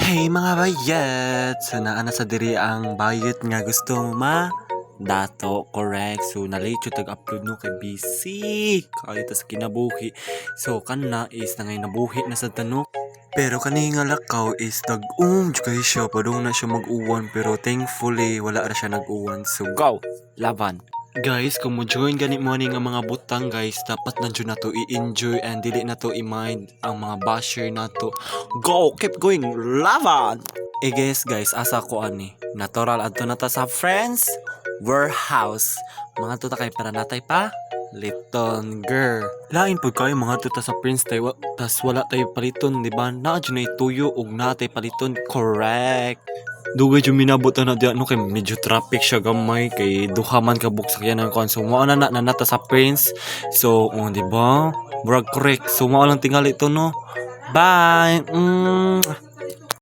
Hey mga bayet! So naa na sa diri ang bayet nga gusto ma dato, correct. So na-late yung tag-upload no kay busy. Kaya sa kinabuhi. So kana is na ngayon nabuhi na sa tanok. Pero kani nga lakaw is kay siya padung na siya mag-uwan pero thankfully wala ra siya nag-uwan. So go! Laban! Guys, kung mo join ganit mo nga mga butang guys, dapat na dyan na to i-enjoy and dili na to i-mind ang mga basher na to. Go! Keep going! Laban! Guys, asa ko ani. Natural adto na ta sa friends warehouse. Mga tuta kay para natay pa Liton girl. Lain pud kayo mga tuta sa Prince tayo tas wala tayo paliton, di ba? Naa dyan na tuyo ug natay paliton. Correct. Dugay jud minabot na diya no kay medyo traffic siya gamay kay duha man ka sakyan ang kon. So mao na nata sa Prince. So di ba? Murag correct. So mao lang tingali to no. Bye.